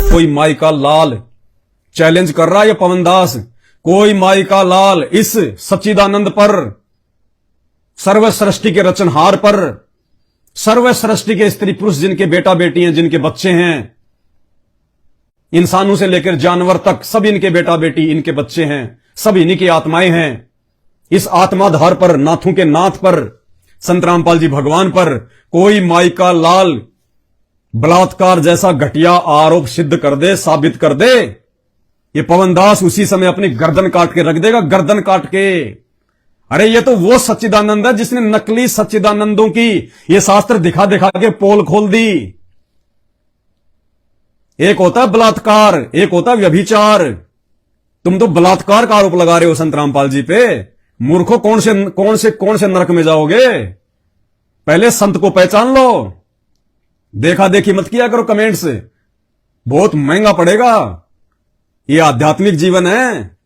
कोई माई का लाल चैलेंज कर रहा है ये पवन दास, कोई माई का लाल इस सच्चिदानंद पर, सर्व सृष्टि के रचनहार पर, सर्व सृष्टि के स्त्री पुरुष जिनके बेटा बेटी हैं, जिनके बच्चे हैं, इंसानों से लेकर जानवर तक सब इनके बेटा बेटी, इनके बच्चे हैं, सब इन्हीं की आत्माएं हैं। इस आत्माधार पर, नाथों के नाथ पर, संत रामपाल जी भगवान पर कोई माई का लाल बलात्कार जैसा घटिया आरोप सिद्ध कर दे, साबित कर दे, ये पवन दास उसी समय अपनी गर्दन काट के रख देगा, गर्दन काट के। अरे ये तो वो सच्चिदानंद है जिसने नकली सच्चिदानंदों की ये शास्त्र दिखा दिखा के पोल खोल दी। एक होता है बलात्कार, एक होता है व्यभिचार। तुम तो बलात्कार का आरोप लगा रहे हो संत रामपाल जी पे। मूर्खों, कौन से नरक में जाओगे? पहले संत को पहचान लो, देखा देखी मत किया करो कमेंट से, बहुत महंगा पड़ेगा। ये आध्यात्मिक जीवन है।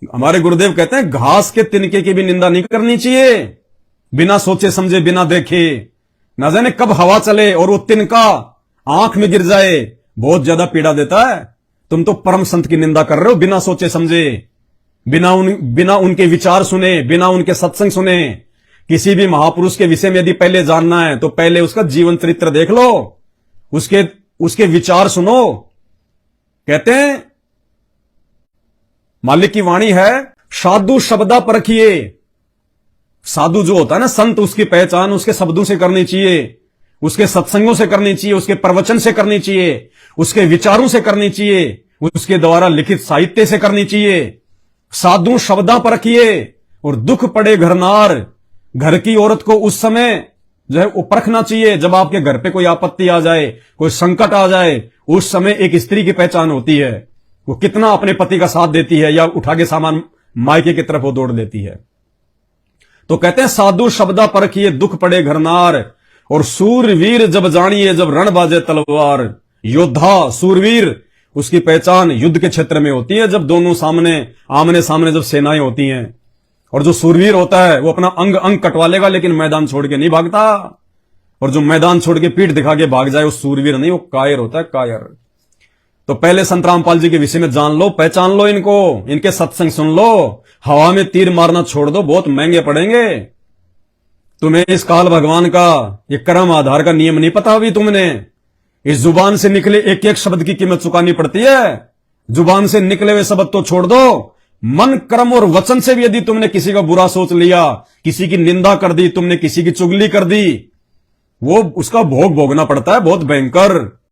हमारे गुरुदेव कहते हैं घास के तिनके की भी निंदा नहीं करनी चाहिए, बिना सोचे समझे, बिना देखे। ना जाने कब हवा चले और वो तिनका आंख में गिर जाए, बहुत ज्यादा पीड़ा देता है। तुम तो परम संत की निंदा कर रहे हो बिना सोचे समझे, बिना उनके विचार सुने, बिना उनके सत्संग सुने। किसी भी महापुरुष के विषय में यदि पहले जानना है तो पहले उसका जीवन चरित्र देख लो, उसके विचार सुनो। कहते हैं मालिक की वाणी है, साधु शब्दा परखिए। साधु जो होता है ना, संत, उसकी पहचान उसके शब्दों से करनी चाहिए, उसके सत्संगों से करनी चाहिए, उसके प्रवचन से करनी चाहिए, उसके विचारों से करनी चाहिए, उसके द्वारा लिखित साहित्य से करनी चाहिए। साधु शब्दा परखिए। और दुख पड़े घरनार, घर की औरत को उस समय जो है वो परखना चाहिए जब आपके घर पे कोई आपत्ति आ जाए, कोई संकट आ जाए। उस समय एक स्त्री की पहचान होती है, वो कितना अपने पति का साथ देती है या उठा के सामान मायके की तरफ वो दौड़ देती है। तो कहते हैं साधु शब्दा परखिए, दुख पड़े घरनार, और सूरवीर जब जानिए, जब रण बाजे तलवार। योद्धा, सूरवीर, उसकी पहचान युद्ध के क्षेत्र में होती है, जब दोनों आमने सामने जब सेनाएं होती हैं। और जो सूरवीर होता है वो अपना अंग अंग कटवा लेगा लेकिन मैदान छोड़ के नहीं भागता। और जो मैदान छोड़ के पीठ दिखा के भाग जाए वो सूरवीर नहीं, वो कायर होता है, कायर। तो पहले संत रामपाल जी के विषय में जान लो, पहचान लो इनको, इनके सत्संग सुन लो। हवा में तीर मारना छोड़ दो, बहुत महंगे पड़ेंगे। तुम्हें इस काल भगवान का ये कर्म आधार का नियम नहीं पता अभी तुमने। इस जुबान से निकले एक एक शब्द की कीमत चुकानी पड़ती है। जुबान से निकले हुए शब्द तो छोड़ दो, मन, कर्म और वचन से भी यदि तुमने किसी का बुरा सोच लिया, किसी की निंदा कर दी, तुमने किसी की चुगली कर दी, वो उसका भोग भोगना पड़ता है, बहुत भयंकर।